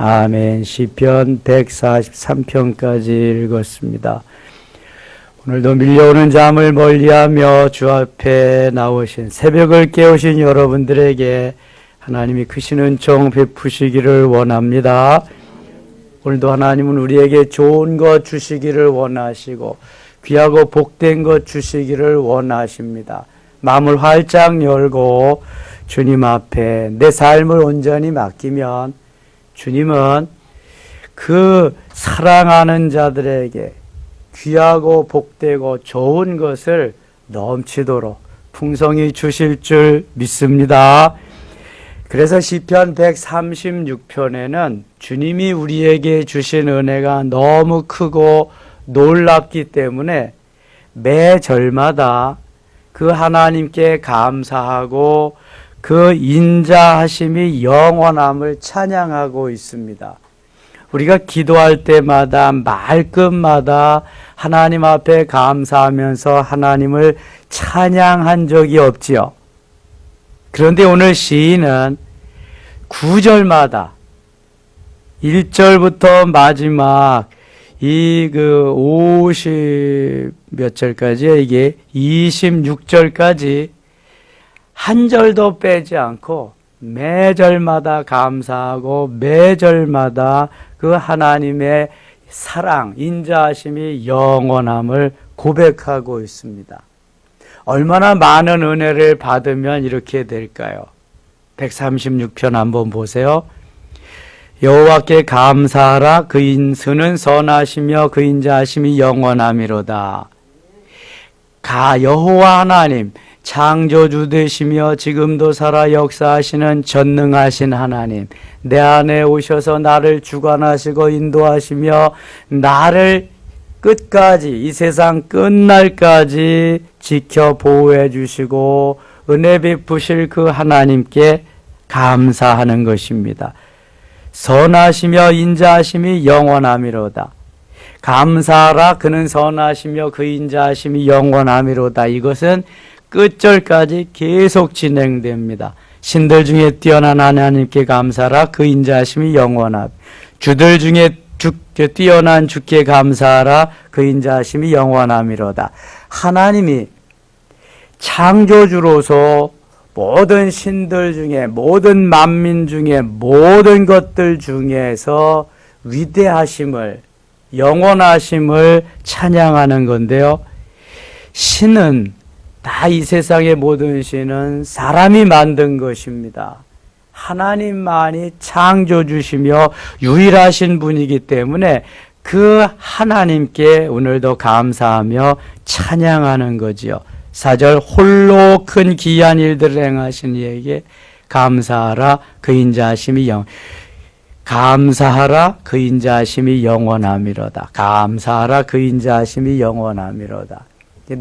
아멘. 시편 143편까지 읽었습니다. 오늘도 밀려오는 잠을 멀리하며 주 앞에 나오신 새벽을 깨우신 여러분들에게 하나님이 크신 은총 베푸시기를 원합니다. 오늘도 하나님은 우리에게 좋은 것 주시기를 원하시고 귀하고 복된 것 주시기를 원하십니다. 마음을 활짝 열고 주님 앞에 내 삶을 온전히 맡기면 주님은 그 사랑하는 자들에게 귀하고 복되고 좋은 것을 넘치도록 풍성히 주실 줄 믿습니다. 그래서 시편 136편에는 주님이 우리에게 주신 은혜가 너무 크고 놀랍기 때문에 매 절마다 그 하나님께 감사하고 그 인자하심이 영원함을 찬양하고 있습니다. 우리가 기도할 때마다 말끝마다 하나님 앞에 감사하면서 하나님을 찬양한 적이 없지요. 그런데 오늘 시인은 9절마다 1절부터 마지막 50 몇 절까지요? 이게 26절까지 한 절도 빼지 않고 매절마다 감사하고 매절마다 그 하나님의 사랑, 인자하심이 영원함을 고백하고 있습니다. 얼마나 많은 은혜를 받으면 이렇게 될까요? 136편 한번 보세요. 여호와께 감사하라. 그 인수는 선하시며 그 인자하심이 영원함이로다. 여호와 하나님 창조주 되시며 지금도 살아 역사하시는 전능하신 하나님, 내 안에 오셔서 나를 주관하시고 인도하시며 나를 끝까지, 이 세상 끝날까지 지켜 보호해 주시고 은혜 베푸실 그 하나님께 감사하는 것입니다. 선하시며 인자하심이 영원함이로다. 감사하라. 그는 선하시며 그 인자하심이 영원함이로다. 이것은 끝절까지 계속 진행됩니다. 신들 중에 뛰어난 하나님께 감사하라. 그 인자하심이 영원함. 주들 중에 뛰어난 주께 감사하라. 그 인자하심이 영원함이로다. 하나님이 창조주로서 모든 신들 중에, 모든 만민 중에, 모든 것들 중에서 위대하심을, 영원하심을 찬양하는 건데요. 신은 다 이 세상의 모든 신은 사람이 만든 것입니다. 하나님만이 창조주시며 유일하신 분이기 때문에 그 하나님께 오늘도 감사하며 찬양하는 거지요. 4절 홀로 큰 기이한 일들을 행하신 이에게 감사하라. 그 인자하심이 감사하라. 그 인자하심이 영원함이로다. 감사하라. 그 인자하심이 영원함이로다.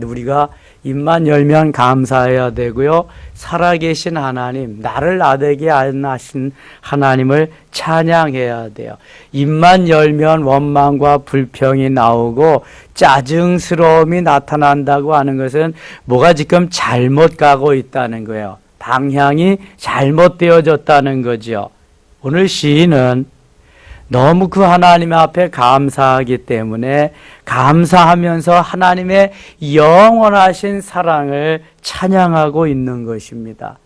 우리가 입만 열면 감사해야 되고요. 살아계신 하나님, 나를 나되게 하신 하나님을 찬양해야 돼요. 입만 열면 원망과 불평이 나오고 짜증스러움이 나타난다고 하는 것은 뭐가 지금 잘못 가고 있다는 거예요. 방향이 잘못되어졌다는 거죠. 오늘 시인은 너무 그 하나님 앞에 감사하기 때문에 감사하면서 하나님의 영원하신 사랑을 찬양하고 있는 것입니다.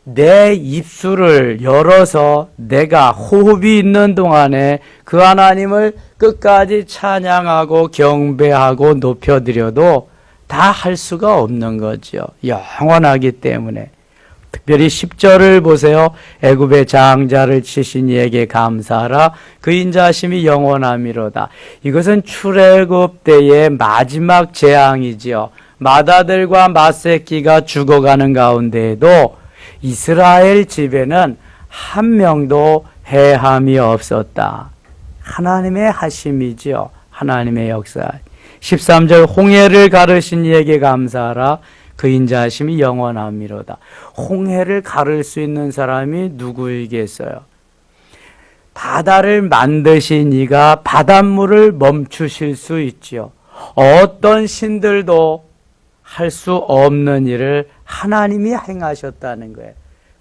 내 입술을 열어서 내가 호흡이 있는 동안에 그 하나님을 끝까지 찬양하고 경배하고 높여드려도 다 할 수가 없는 거죠. 영원하기 때문에. 특별히 10절을 보세요. 애굽의 장자를 치신 이에게 감사하라. 그 인자하심이 영원함이로다. 이것은 출애굽 때의 마지막 재앙이지요. 맏아들과 맏새끼가 죽어가는 가운데에도 이스라엘 집에는 한 명도 해함이 없었다. 하나님의 하심이지요. 하나님의 역사. 13절 홍해를 가르신 이에게 감사하라. 그 인자하심이 영원함이로다. 홍해를 가를 수 있는 사람이 누구이겠어요? 바다를 만드신 이가 바닷물을 멈추실 수 있지요. 어떤 신들도 할 수 없는 일을 하나님이 행하셨다는 거예요.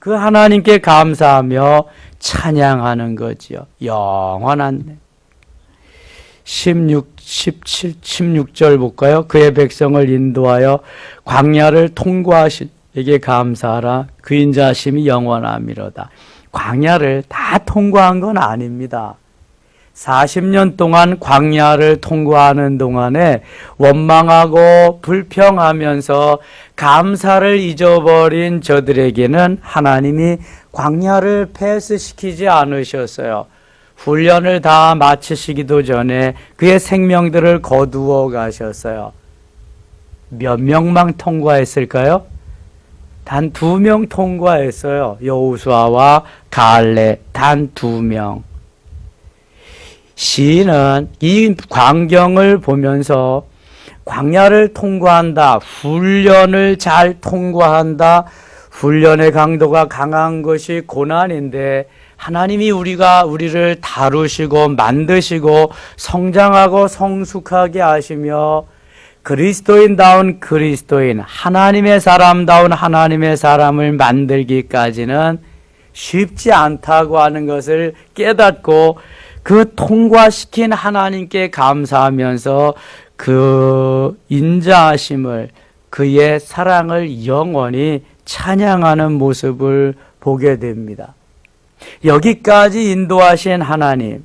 그 하나님께 감사하며 찬양하는 거지요. 영원한 16절 볼까요? 그의 백성을 인도하여 광야를 통과하신 에게 감사하라. 그 인자하심이 영원함이로다. 광야를 다 통과한 건 아닙니다. 40년 동안 광야를 통과하는 동안에 원망하고 불평하면서 감사를 잊어버린 저들에게는 하나님이 광야를 패스시키지 않으셨어요. 훈련을 다 마치시기도 전에 그의 생명들을 거두어 가셨어요. 몇 명만 통과했을까요? 단 2명 통과했어요. 여호수아와 갈렙 단 2명. 시인은 이 광경을 보면서 광야를 통과한다, 훈련을 잘 통과한다, 훈련의 강도가 강한 것이 고난인데 하나님이 우리를 다루시고 만드시고 성장하고 성숙하게 하시며 그리스도인다운 그리스도인, 하나님의 사람다운 하나님의 사람을 만들기까지는 쉽지 않다고 하는 것을 깨닫고 그 통과시킨 하나님께 감사하면서 그 인자하심을, 그의 사랑을 영원히 찬양하는 모습을 보게 됩니다. 여기까지 인도하신 하나님,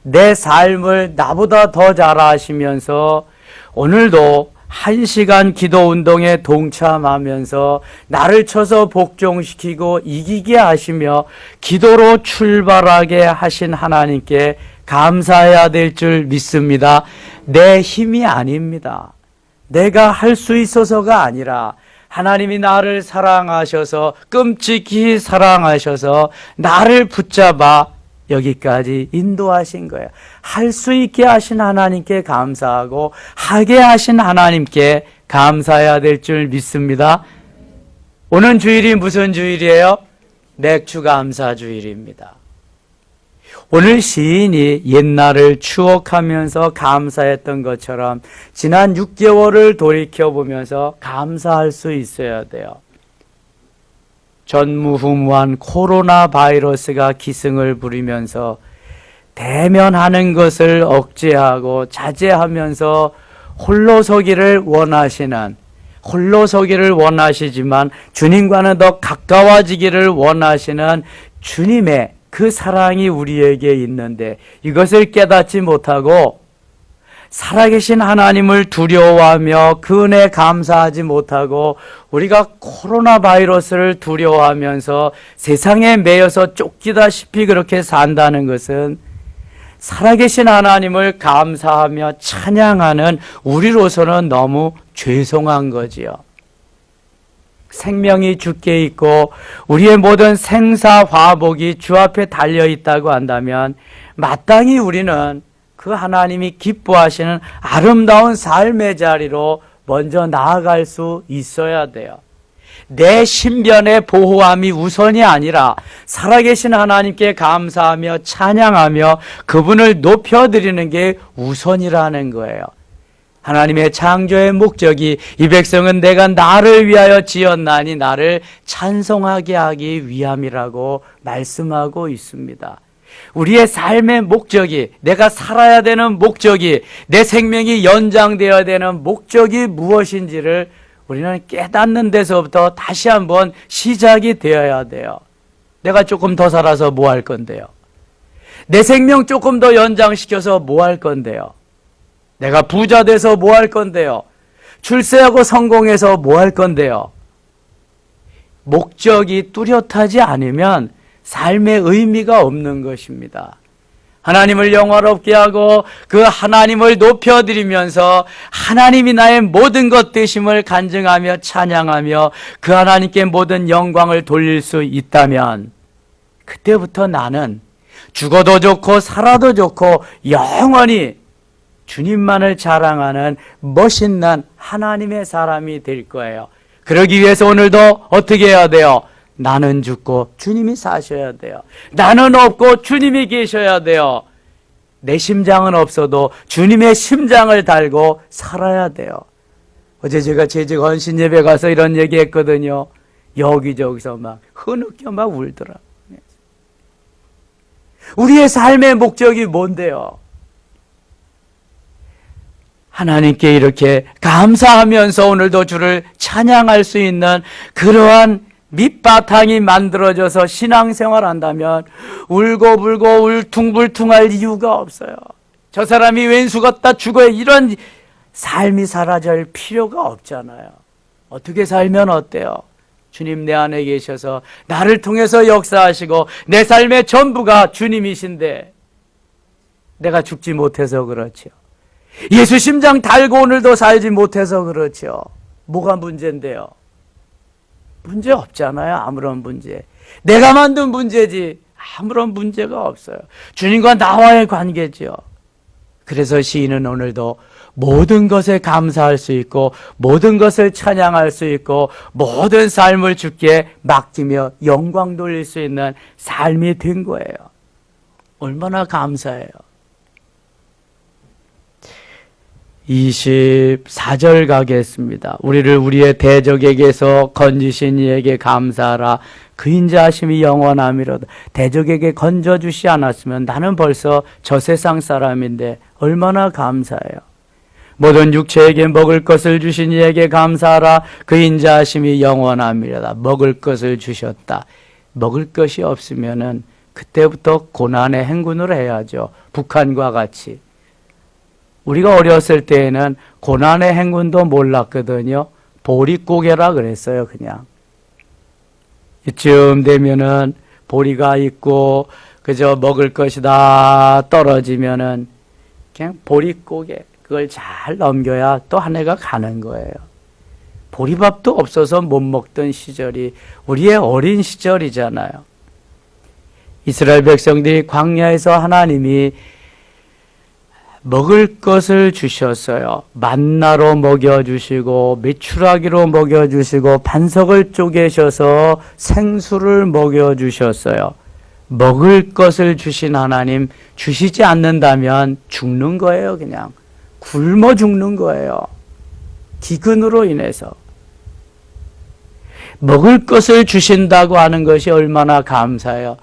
내 삶을 나보다 더 잘 아시면서 오늘도 1시간 기도 운동에 동참하면서 나를 쳐서 복종시키고 이기게 하시며 기도로 출발하게 하신 하나님께 감사해야 될 줄 믿습니다. 내 힘이 아닙니다. 내가 할 수 있어서가 아니라 하나님이 나를 사랑하셔서, 끔찍히 사랑하셔서 나를 붙잡아 여기까지 인도하신 거예요. 할 수 있게 하신 하나님께 감사하고 하게 하신 하나님께 감사해야 될 줄 믿습니다. 오늘 주일이 무슨 주일이에요? 맥주 감사 주일입니다. 오늘 시인이 옛날을 추억하면서 감사했던 것처럼 지난 6개월을 돌이켜보면서 감사할 수 있어야 돼요. 전무후무한 코로나 바이러스가 기승을 부리면서 대면하는 것을 억제하고 자제하면서 홀로서기를 원하시지만 주님과는 더 가까워지기를 원하시는 주님의 그 사랑이 우리에게 있는데 이것을 깨닫지 못하고 살아계신 하나님을 두려워하며 그 은혜에 감사하지 못하고 우리가 코로나 바이러스를 두려워하면서 세상에 매여서 쫓기다시피 그렇게 산다는 것은 살아계신 하나님을 감사하며 찬양하는 우리로서는 너무 죄송한 거지요. 생명이 주께 있고 우리의 모든 생사화복이 주 앞에 달려있다고 한다면 마땅히 우리는 그 하나님이 기뻐하시는 아름다운 삶의 자리로 먼저 나아갈 수 있어야 돼요. 내 신변의 보호함이 우선이 아니라 살아계신 하나님께 감사하며 찬양하며 그분을 높여드리는 게 우선이라는 거예요. 하나님의 창조의 목적이 이 백성은 내가 나를 위하여 지었나니 나를 찬송하게 하기 위함이라고 말씀하고 있습니다. 우리의 삶의 목적이, 내가 살아야 되는 목적이, 내 생명이 연장되어야 되는 목적이 무엇인지를 우리는 깨닫는 데서부터 다시 한번 시작이 되어야 돼요. 내가 조금 더 살아서 뭐 할 건데요? 내 생명 조금 더 연장시켜서 뭐 할 건데요? 내가 부자 돼서 뭐 할 건데요? 출세하고 성공해서 뭐 할 건데요? 목적이 뚜렷하지 않으면 삶의 의미가 없는 것입니다. 하나님을 영화롭게 하고 그 하나님을 높여드리면서 하나님이 나의 모든 것 되심을 간증하며 찬양하며 그 하나님께 모든 영광을 돌릴 수 있다면 그때부터 나는 죽어도 좋고 살아도 좋고 영원히 주님만을 자랑하는 멋있는 하나님의 사람이 될 거예요. 그러기 위해서 오늘도 어떻게 해야 돼요? 나는 죽고 주님이 사셔야 돼요. 나는 없고 주님이 계셔야 돼요. 내 심장은 없어도 주님의 심장을 달고 살아야 돼요. 어제 제가 재직 헌신 예배 가서 이런 얘기 했거든요. 여기저기서 막 흐느껴 막 울더라. 우리의 삶의 목적이 뭔데요? 하나님께 이렇게 감사하면서 오늘도 주를 찬양할 수 있는 그러한 밑바탕이 만들어져서 신앙생활 한다면 울고불고 울퉁불퉁할 이유가 없어요. 저 사람이 왼수 같다 죽어야 이런 삶이 사라질 필요가 없잖아요. 어떻게 살면 어때요? 주님 내 안에 계셔서 나를 통해서 역사하시고 내 삶의 전부가 주님이신데 내가 죽지 못해서 그렇죠. 예수 심장 달고 오늘도 살지 못해서 그렇죠. 뭐가 문제인데요? 문제 없잖아요. 아무런 문제. 내가 만든 문제지 아무런 문제가 없어요. 주님과 나와의 관계죠. 그래서 시인은 오늘도 모든 것에 감사할 수 있고 모든 것을 찬양할 수 있고 모든 삶을 주께 맡기며 영광 돌릴 수 있는 삶이 된 거예요. 얼마나 감사해요. 24절 가겠습니다. 우리를 우리의 대적에게서 건지신 이에게 감사하라. 그 인자하심이 영원함이로다. 대적에게 건져주시 않았으면 나는 벌써 저 세상 사람인데 얼마나 감사해요. 모든 육체에게 먹을 것을 주신 이에게 감사하라. 그 인자하심이 영원함이로다. 먹을 것을 주셨다. 먹을 것이 없으면은 그때부터 고난의 행군을 해야죠. 북한과 같이. 우리가 어렸을 때에는 고난의 행군도 몰랐거든요. 보릿고개라 그랬어요, 그냥. 이쯤 되면은 보리가 있고 그저 먹을 것이 다 떨어지면은 그냥 보릿고개 그걸 잘 넘겨야 또 한 해가 가는 거예요. 보리밥도 없어서 못 먹던 시절이 우리의 어린 시절이잖아요. 이스라엘 백성들이 광야에서 하나님이 먹을 것을 주셨어요. 만나로 먹여주시고 메추라기로 먹여주시고 반석을 쪼개셔서 생수를 먹여주셨어요. 먹을 것을 주신 하나님 주시지 않는다면 죽는 거예요. 그냥 굶어 죽는 거예요. 기근으로 인해서. 먹을 것을 주신다고 하는 것이 얼마나 감사해요.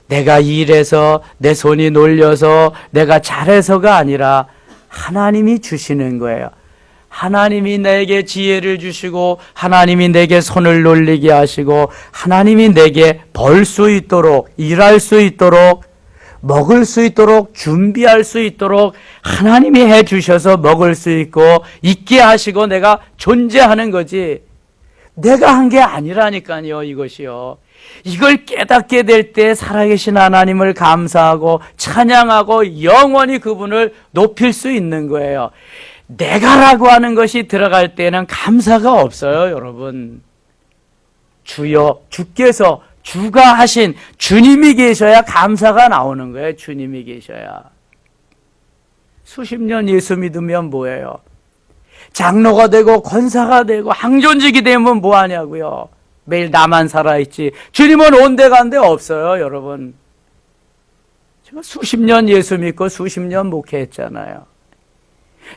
내가 일해서 내 손이 놀려서 내가 잘해서가 아니라 하나님이 주시는 거예요. 하나님이 내게 지혜를 주시고 하나님이 내게 손을 놀리게 하시고 하나님이 내게 벌 수 있도록 일할 수 있도록 먹을 수 있도록 준비할 수 있도록 하나님이 해 주셔서 먹을 수 있고 있게 하시고 내가 존재하는 거지 내가 한 게 아니라니까요. 이것이요. 이걸 깨닫게 될 때 살아계신 하나님을 감사하고 찬양하고 영원히 그분을 높일 수 있는 거예요. 내가라고 하는 것이 들어갈 때는 감사가 없어요, 여러분. 주여, 주께서 주가 하신 주님이 계셔야 감사가 나오는 거예요. 주님이 계셔야. 수십 년 예수 믿으면 뭐예요? 장로가 되고 권사가 되고 항존직이 되면 뭐 하냐고요? 매일 나만 살아있지. 주님은 온데간데 없어요, 여러분. 제가 수십 년 예수 믿고 수십 년 목회했잖아요.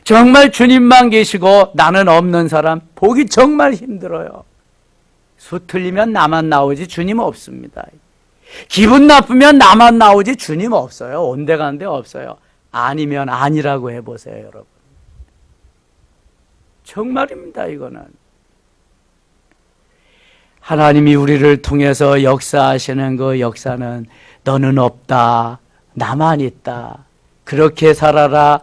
정말 주님만 계시고 나는 없는 사람 보기 정말 힘들어요. 수 틀리면 나만 나오지 주님 없습니다. 기분 나쁘면 나만 나오지 주님 없어요. 온데간데 없어요. 아니면 아니라고 해보세요, 여러분. 정말입니다, 이거는. 하나님이 우리를 통해서 역사하시는 그 역사는 너는 없다, 나만 있다, 그렇게 살아라,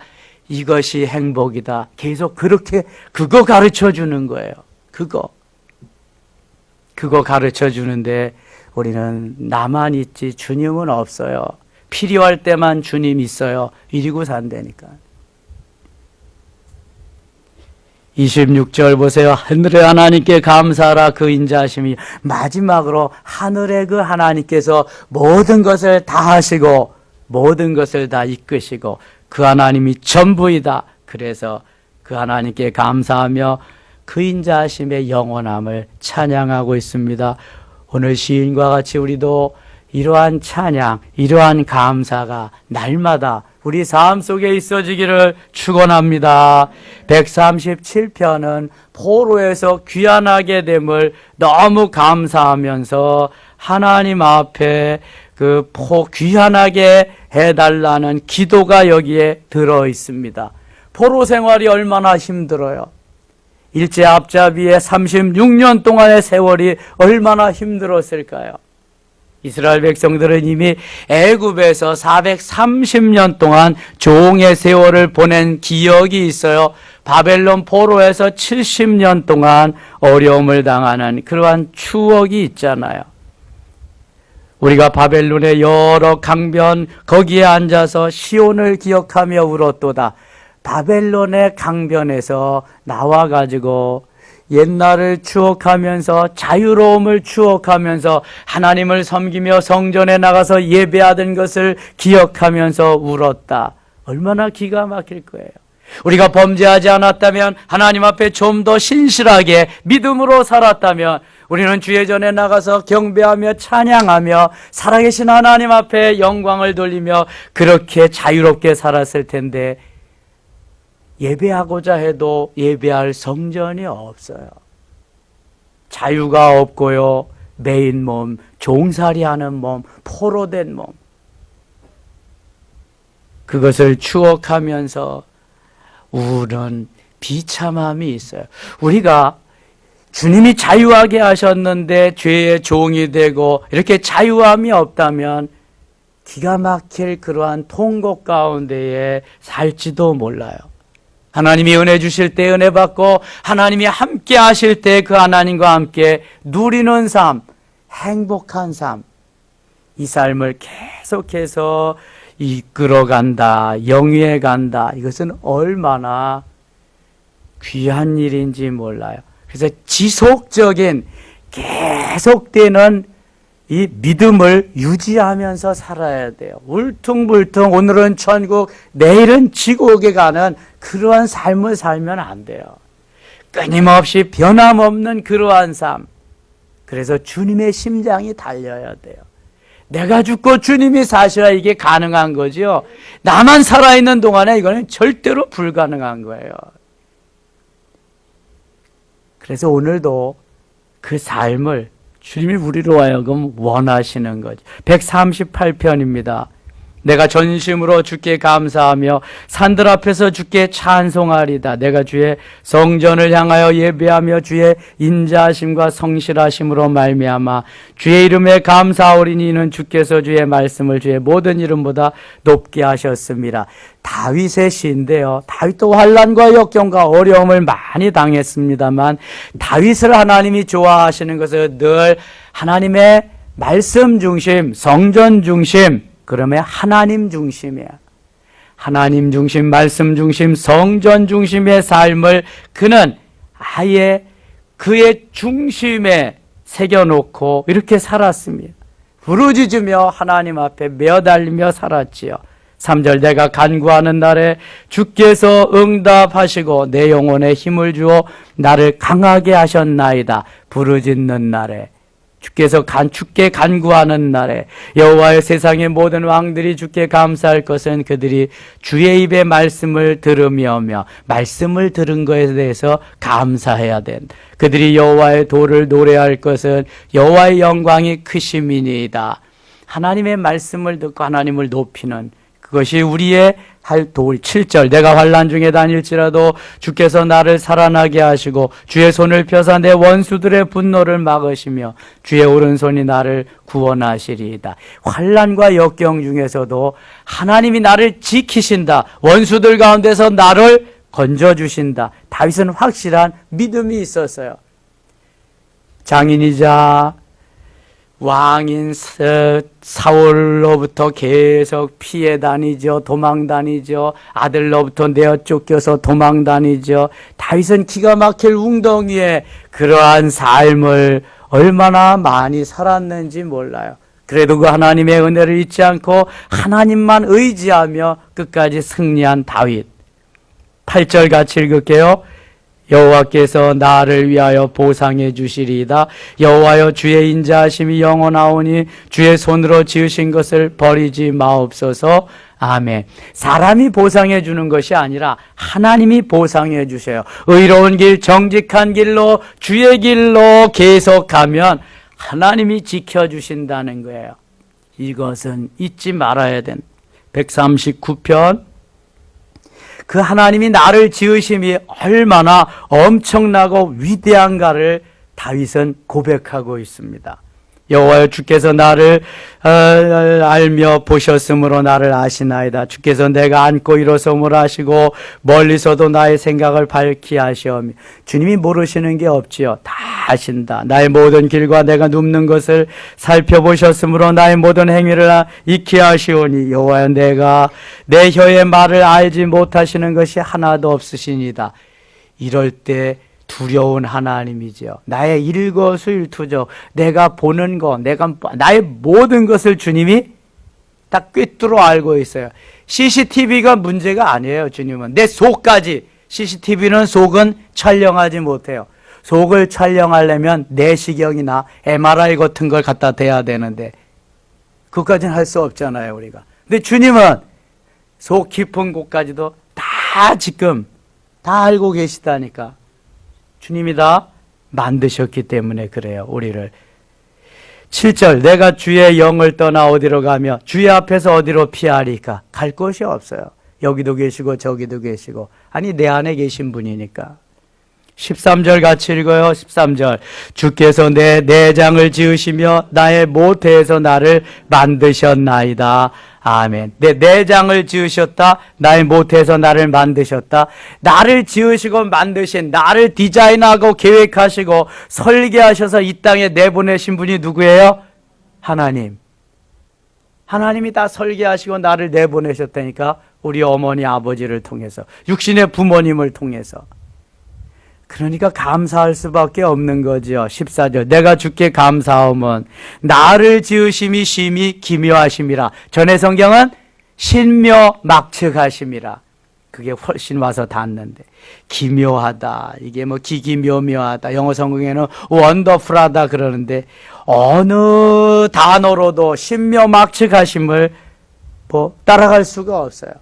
이것이 행복이다. 계속 그렇게 그거 가르쳐 주는 거예요. 그거 가르쳐 주는데 우리는 나만 있지 주님은 없어요. 필요할 때만 주님 있어요. 이리고 산다니까. 26절 보세요. 하늘의 하나님께 감사하라. 그 인자하심이. 마지막으로 하늘의 그 하나님께서 모든 것을 다 하시고 모든 것을 다 이끄시고 그 하나님이 전부이다. 그래서 그 하나님께 감사하며 그 인자하심의 영원함을 찬양하고 있습니다. 오늘 시인과 같이 우리도 이러한 찬양, 이러한 감사가 날마다 우리 삶 속에 있어지기를 축원합니다. 137편은 포로에서 귀환하게 됨을 너무 감사하면서 하나님 앞에 귀환하게 해달라는 기도가 여기에 들어 있습니다. 포로 생활이 얼마나 힘들어요. 일제 앞잡이의 36년 동안의 세월이 얼마나 힘들었을까요? 이스라엘 백성들은 이미 애굽에서 430년 동안 종의 세월을 보낸 기억이 있어요. 바벨론 포로에서 70년 동안 어려움을 당하는 그러한 추억이 있잖아요. 우리가 바벨론의 여러 강변 거기에 앉아서 시온을 기억하며 울었도다. 바벨론의 강변에서 나와가지고 옛날을 추억하면서 자유로움을 추억하면서 하나님을 섬기며 성전에 나가서 예배하던 것을 기억하면서 울었다. 얼마나 기가 막힐 거예요. 우리가 범죄하지 않았다면, 하나님 앞에 좀 더 신실하게 믿음으로 살았다면 우리는 주의 전에 나가서 경배하며 찬양하며 살아계신 하나님 앞에 영광을 돌리며 그렇게 자유롭게 살았을 텐데, 예배하고자 해도 예배할 성전이 없어요. 자유가 없고요. 매인 몸, 종살이하는 몸, 포로된 몸. 그것을 추억하면서 우는 비참함이 있어요. 우리가 주님이 자유하게 하셨는데 죄의 종이 되고 이렇게 자유함이 없다면 기가 막힐 그러한 통곡 가운데에 살지도 몰라요. 하나님이 은혜 주실 때 은혜 받고 하나님이 함께 하실 때 그 하나님과 함께 누리는 삶, 행복한 삶, 이 삶을 계속해서 이끌어간다, 영위해 간다. 이것은 얼마나 귀한 일인지 몰라요. 그래서 지속적인 계속되는 이 믿음을 유지하면서 살아야 돼요. 울퉁불퉁 오늘은 천국, 내일은 지옥에 가는 그러한 삶을 살면 안 돼요. 끊임없이 변함없는 그러한 삶. 그래서 주님의 심장이 달려야 돼요. 내가 죽고 주님이 사셔야 이게 가능한 거죠. 나만 살아있는 동안에 이거는 절대로 불가능한 거예요. 그래서 오늘도 그 삶을 주님이 우리로 하여금 원하시는 거죠. 138편입니다. 내가 전심으로 주께 감사하며 산들 앞에서 주께 찬송하리다. 내가 주의 성전을 향하여 예배하며 주의 인자하심과 성실하심으로 말미암아 주의 이름에 감사하오리니 이는 주께서 주의 말씀을 주의 모든 이름보다 높게 하셨습니다. 다윗의 시인데요. 다윗도 환난과 역경과 어려움을 많이 당했습니다만 다윗을 하나님이 좋아하시는 것은 늘 하나님의 말씀 중심, 성전 중심, 그러면 하나님 중심이야. 하나님 중심, 말씀 중심, 성전 중심의 삶을 그는 아예 그의 중심에 새겨놓고 이렇게 살았습니다. 부르짖으며 하나님 앞에 매어달리며 살았지요. 3절 내가 간구하는 날에 주께서 응답하시고 내 영혼에 힘을 주어 나를 강하게 하셨나이다. 부르짖는 날에 주께서 주께 간구하는 날에 여호와의 세상의 모든 왕들이 주께 감사할 것은 그들이 주의 입의 말씀을 들으며며 말씀을 들은 것에 대해서 감사해야 된다. 그들이 여호와의 도를 노래할 것은 여호와의 영광이 크심이니이다. 하나님의 말씀을 듣고 하나님을 높이는 그것이 우리의 할 도울. 7절 내가 환난 중에 다닐지라도 주께서 나를 살아나게 하시고 주의 손을 펴사 내 원수들의 분노를 막으시며 주의 오른손이 나를 구원하시리이다. 환난과 역경 중에서도 하나님이 나를 지키신다. 원수들 가운데서 나를 건져주신다. 다윗은 확실한 믿음이 있었어요. 장인이자 왕인 사울로부터 계속 피해 다니죠. 도망 다니죠. 아들로부터 내어 쫓겨서 도망 다니죠. 다윗은 기가 막힐 웅덩이에 그러한 삶을 얼마나 많이 살았는지 몰라요. 그래도 그 하나님의 은혜를 잊지 않고 하나님만 의지하며 끝까지 승리한 다윗. 8절 같이 읽을게요. 여호와께서 나를 위하여 보상해 주시리이다. 여호와여 주의 인자하심이 영원하오니 주의 손으로 지으신 것을 버리지 마옵소서. 아멘. 사람이 보상해 주는 것이 아니라 하나님이 보상해 주셔요. 의로운 길, 정직한 길로, 주의 길로 계속 가면 하나님이 지켜주신다는 거예요. 이것은 잊지 말아야 된 139편. 그 하나님이 나를 지으심이 얼마나 엄청나고 위대한가를 다윗은 고백하고 있습니다. 여호와여 주께서 나를 알며 보셨으므로 나를 아시나이다. 주께서 내가 앉고 일어섬을 아시고 멀리서도 나의 생각을 밝히 하시오며. 주님이 모르시는 게 없지요. 다 아신다. 나의 모든 길과 내가 눕는 것을 살펴보셨으므로 나의 모든 행위를 익히 하시오니. 여호와여 내가 내 혀의 말을 알지 못하시는 것이 하나도 없으시니다. 이럴 때 두려운 하나님이죠. 나의 일거수일투족, 내가 보는 거, 나의 모든 것을 주님이 다 꿰뚫어 알고 있어요. CCTV가 문제가 아니에요. 주님은 내 속까지. CCTV는 속은 촬영하지 못해요. 속을 촬영하려면 내시경이나 MRI 같은 걸 갖다 대야 되는데 그것까지는 할 수 없잖아요, 우리가. 근데 주님은 속 깊은 곳까지도 다 지금 다 알고 계시다니까. 주님이 다 만드셨기 때문에 그래요, 우리를. 7절, 내가 주의 영을 떠나 어디로 가며 주의 앞에서 어디로 피하리까? 갈 곳이 없어요. 여기도 계시고 저기도 계시고. 아니, 내 안에 계신 분이니까. 13절 같이 읽어요. 13절, 주께서 내 내장을 지으시며 나의 모태에서 나를 만드셨나이다. 아멘. 내 내장을 지으셨다. 나의 모태에서 나를 만드셨다. 나를 지으시고 만드신, 나를 디자인하고 계획하시고 설계하셔서 이 땅에 내보내신 분이 누구예요? 하나님. 하나님이 다 설계하시고 나를 내보내셨다니까. 우리 어머니 아버지를 통해서, 육신의 부모님을 통해서. 그러니까 감사할 수밖에 없는 거죠. 14절, 내가 주께 감사함은 나를 지으심이 심히 기묘하심이라. 전의 성경은 신묘막측하심이라. 그게 훨씬 와서 닿는데, 기묘하다, 이게 뭐 기기묘묘하다, 영어 성경에는 원더풀하다 그러는데 어느 단어로도 신묘막측하심을 뭐 따라갈 수가 없어요.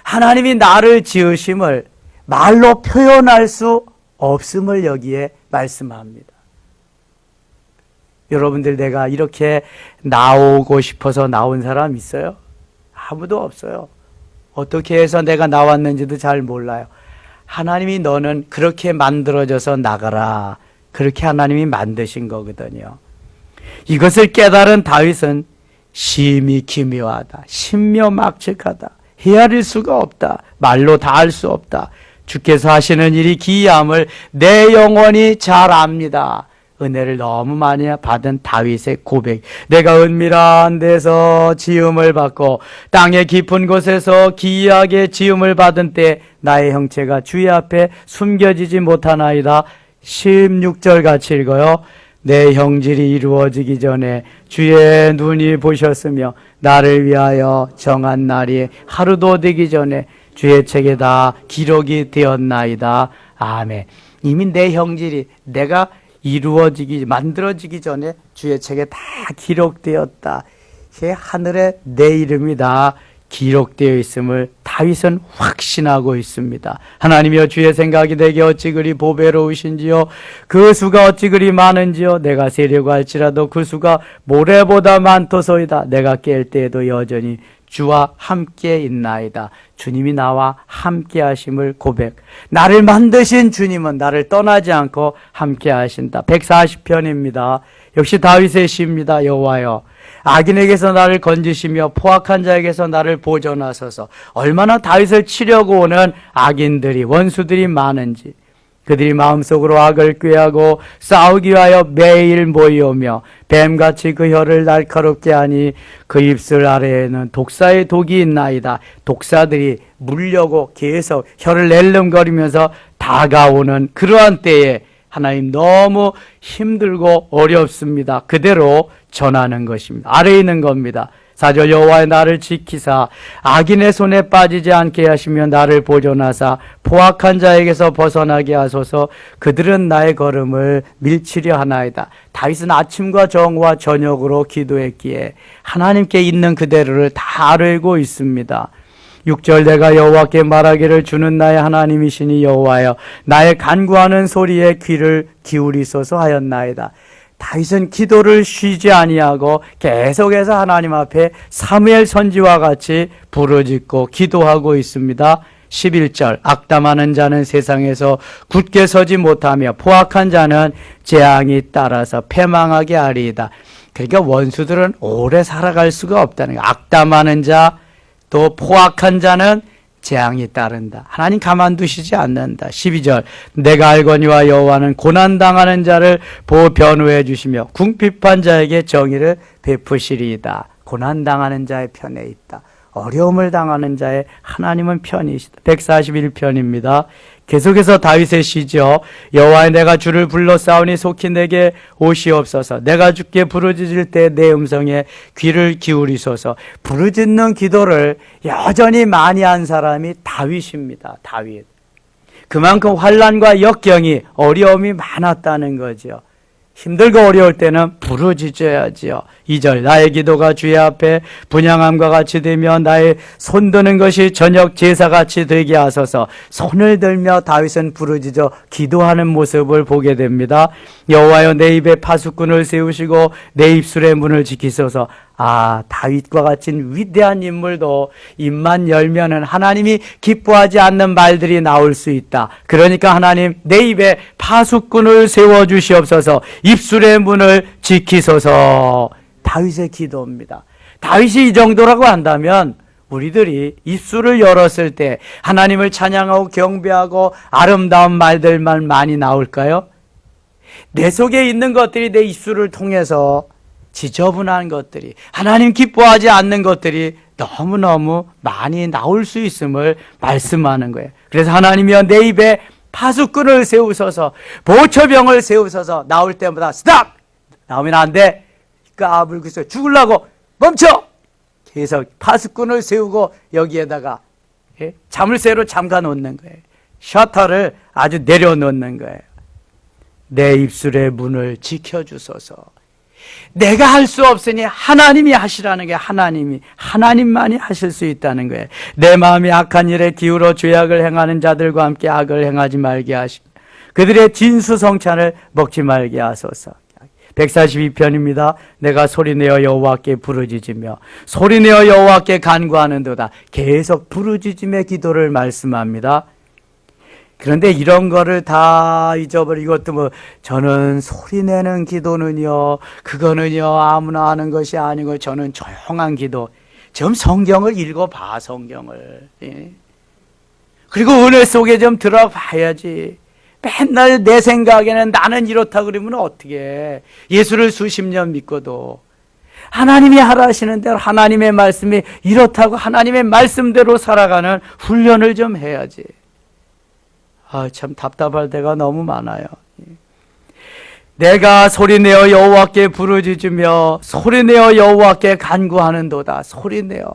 하나님이 나를 지으심을 말로 표현할 수 없음을 여기에 말씀합니다. 여러분들, 내가 이렇게 나오고 싶어서 나온 사람 있어요? 아무도 없어요. 어떻게 해서 내가 나왔는지도 잘 몰라요. 하나님이 너는 그렇게 만들어져서 나가라. 그렇게 하나님이 만드신 거거든요. 이것을 깨달은 다윗은 심히 기묘하다, 신묘막측하다, 헤아릴 수가 없다, 말로 다 알 수 없다. 주께서 하시는 일이 기이함을 내 영혼이 잘 압니다. 은혜를 너무 많이 받은 다윗의 고백. 내가 은밀한 데서 지음을 받고 땅의 깊은 곳에서 기이하게 지음을 받은 때 나의 형체가 주의 앞에 숨겨지지 못하나이다. 16절 같이 읽어요. 내 형질이 이루어지기 전에 주의 눈이 보셨으며 나를 위하여 정한 날이 하루도 되기 전에 주의 책에 다 기록이 되었나이다. 아멘. 이미 내 형질이 내가 만들어지기 전에 주의 책에 다 기록되었다. 이게 하늘에 내 이름이 다 기록되어 있음을 다윗은 확신하고 있습니다. 하나님이여, 주의 생각이 내게 어찌 그리 보배로우신지요, 그 수가 어찌 그리 많은지요. 내가 세려고 할지라도 그 수가 모래보다 많도소이다. 내가 깰 때에도 여전히 주와 함께 있나이다. 주님이 나와 함께 하심을 고백. 나를 만드신 주님은 나를 떠나지 않고 함께 하신다. 140편입니다. 역시 다윗의 시입니다. 여호와여, 악인에게서 나를 건지시며 포악한 자에게서 나를 보존하소서. 얼마나 다윗을 치려고 오는 악인들이, 원수들이 많은지. 그들이 마음속으로 악을 꾀하고 싸우기 위하여 매일 모이오며 뱀같이 그 혀를 날카롭게 하니 그 입술 아래에는 독사의 독이 있나이다. 독사들이 물려고 계속 혀를 낼름거리면서 다가오는 그러한 때에 하나님, 너무 힘들고 어렵습니다. 그대로 전하는 것입니다. 아래에 있는 겁니다. 4절 여호와의 나를 지키사 악인의 손에 빠지지 않게 하시며 나를 보존하사 포악한 자에게서 벗어나게 하소서. 그들은 나의 걸음을 밀치려 하나이다. 다윗은 아침과 정오와 저녁으로 기도했기에 하나님께 있는 그대로를 다 알고 있습니다. 6절 내가 여호와께 말하기를 주는 나의 하나님이시니 여호와여 나의 간구하는 소리에 귀를 기울이소서 하였나이다. 다윗은 기도를 쉬지 아니하고 계속해서 하나님 앞에 사무엘 선지와 같이 부르짖고 기도하고 있습니다. 11절 악담하는 자는 세상에서 굳게 서지 못하며 포악한 자는 재앙이 따라서 패망하게 하리이다. 그러니까 원수들은 오래 살아갈 수가 없다는 거예요. 악담하는 자, 또 포악한 자는 재앙이 따른다. 하나님 가만두시지 않는다. 12절 내가 알거니와 여호와는 고난당하는 자를 변호해 주시며 궁핍한 자에게 정의를 베푸시리이다. 고난당하는 자의 편에 있다. 어려움을 당하는 자의 하나님은 편이시다. 141편입니다. 계속해서 다윗의 시죠. 여호와여 내가 주를 불러싸우니 속히 내게 오시옵소서. 내가 주께 부르짖을 때 내 음성에 귀를 기울이소서. 부르짖는 기도를 여전히 많이 한 사람이 다윗입니다. 다윗. 그만큼 환난과 역경이 어려움이 많았다는 거죠. 힘들고 어려울 때는 부르짖어야지요. 2절 나의 기도가 주의 앞에 분향함과 같이 되며 나의 손드는 것이 저녁 제사같이 되게 하소서. 손을 들며 다윗은 부르짖어 기도하는 모습을 보게 됩니다. 여호와여 내 입에 파수꾼을 세우시고 내 입술의 문을 지키소서. 다윗과 같은 위대한 인물도 입만 열면은 하나님이 기뻐하지 않는 말들이 나올 수 있다. 그러니까 하나님 내 입에 파수꾼을 세워주시옵소서. 입술의 문을 지키소서. 다윗의 기도입니다. 다윗이 이 정도라고 한다면 우리들이 입술을 열었을 때 하나님을 찬양하고 경배하고 아름다운 말들만 많이 나올까요? 내 속에 있는 것들이 내 입술을 통해서 지저분한 것들이, 하나님 기뻐하지 않는 것들이 너무너무 많이 나올 수 있음을 말씀하는 거예요. 그래서 하나님이여 내 입에 파수꾼을 세우소서, 보초병을 세우소서. 나올 때마다 스탑! 나오면 안 돼. 까불고 있어요. 죽으려고 멈춰! 계속 파수꾼을 세우고 여기에다가 자물쇠로 잠가 놓는 거예요. 셔터를 아주 내려놓는 거예요. 내 입술의 문을 지켜주소서. 내가 할 수 없으니 하나님이 하시라는 게 하나님만이 하실 수 있다는 거예요. 내 마음이 악한 일에 기울어 죄악을 행하는 자들과 함께 악을 행하지 말게 하시고 그들의 진수성찬을 먹지 말게 하소서. 142편입니다. 내가 소리내어 여호와께 부르짖으며 소리내어 여호와께 간구하는도다. 계속 부르짖음의 기도를 말씀합니다. 그런데 이런 거를 다 잊어버리고 이것도 저는 소리내는 기도는요, 그거는요 아무나 하는 것이 아니고 저는 조용한 기도. 좀 성경을 읽어봐. 성경을. 그리고 은혜 속에 좀 들어봐야지. 맨날 내 생각에는 나는 이렇다 그러면 어떻게 해. 예수를 수십 년 믿고도 하나님이 하라 하시는 대로 하나님의 말씀이 이렇다고 하나님의 말씀대로 살아가는 훈련을 좀 해야지. 참 답답할 때가 너무 많아요. 내가 소리내어 여호와께 부르짖으며 소리내어 여호와께 간구하는도다. 소리내어.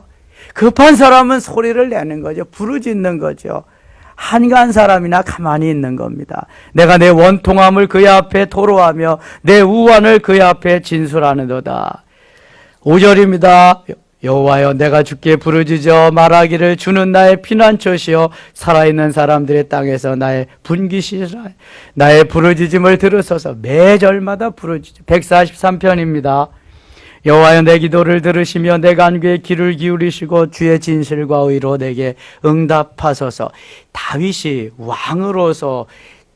급한 사람은 소리를 내는 거죠. 부르짖는 거죠. 한가한 사람이나 가만히 있는 겁니다. 내가 내 원통함을 그의 앞에 토로하며 내 우환을 그의 앞에 진술하는도다. 5절입니다. 여호와여 내가 주께 부르짖어 말하기를 주는 나의 피난처시여 살아있는 사람들의 땅에서 나의 분기시라. 나의 부르짖음을 들으소서. 매절마다 부르짖어. 143편입니다. 여호와여 내 기도를 들으시며 내 간구에 귀를 기울이시고 주의 진실과 의로 내게 응답하소서. 다윗이 왕으로서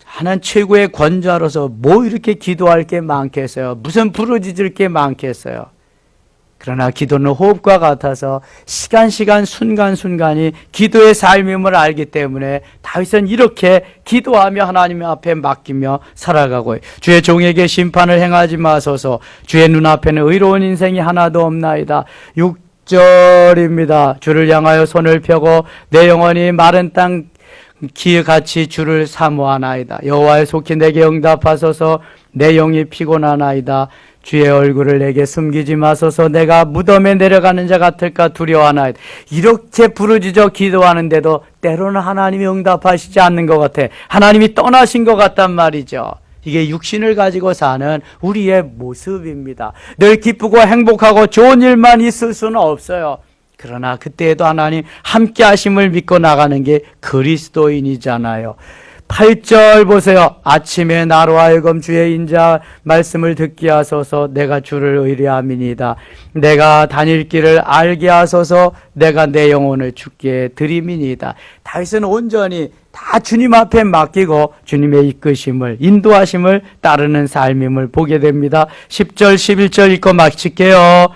하나님 최고의 권좌로서 뭐 이렇게 기도할 게 많겠어요? 무슨 부르짖을 게 많겠어요? 그러나 기도는 호흡과 같아서 시간 순간순간이 기도의 삶임을 알기 때문에 다윗은 이렇게 기도하며 하나님 앞에 맡기며 살아가고 주의 종에게 심판을 행하지 마소서. 주의 눈앞에는 의로운 인생이 하나도 없나이다. 6절입니다. 주를 향하여 손을 펴고 내 영혼이 마른 땅 기같이 주를 사모하나이다. 여호와의 속히 내게 응답하소서. 내 영이 피곤하나이다. 주의 얼굴을 내게 숨기지 마소서. 내가 무덤에 내려가는 자 같을까 두려워하나이다. 이렇게 부르짖어 기도하는데도 때로는 하나님이 응답하시지 않는 것 같아. 하나님이 떠나신 것 같단 말이죠. 이게 육신을 가지고 사는 우리의 모습입니다. 늘 기쁘고 행복하고 좋은 일만 있을 수는 없어요. 그러나 그때에도 하나님 함께 하심을 믿고 나가는 게 그리스도인이잖아요. 8절 보세요. 아침에 나로 하여금 주의 인자 말씀을 듣게 하소서. 내가 주를 의뢰함이니이다. 내가 다닐 길을 알게 하소서. 내가 내 영혼을 주께 드림이니이다. 다윗은 온전히 다 주님 앞에 맡기고 주님의 이끄심을, 인도하심을 따르는 삶임을 보게 됩니다. 10절 11절 읽고 마칠게요.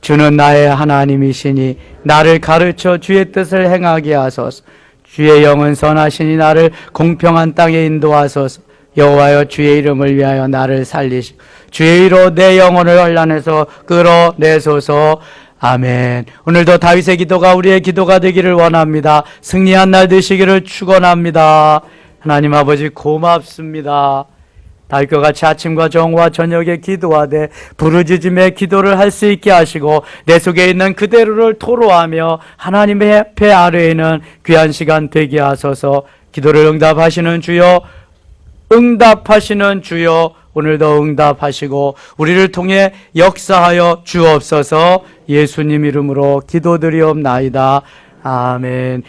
주는 나의 하나님이시니 나를 가르쳐 주의 뜻을 행하게 하소서. 주의 영은 선하시니 나를 공평한 땅에 인도하소서. 여호와여, 주의 이름을 위하여 나를 살리시고 주의 이로 내 영혼을 혼란에서 끌어내소서. 아멘. 오늘도 다윗의 기도가 우리의 기도가 되기를 원합니다. 승리한 날 되시기를 축원합니다. 하나님 아버지 고맙습니다. 다윗과 같이 아침과 정오와 저녁에 기도하되 부르짖음의 기도를 할 수 있게 하시고 내 속에 있는 그대로를 토로하며 하나님의 배 아래에 있는 귀한 시간 되게 하소서. 기도를 응답하시는 주여, 응답하시는 주여, 오늘도 응답하시고 우리를 통해 역사하여 주옵소서. 예수님 이름으로 기도드리옵나이다. 아멘.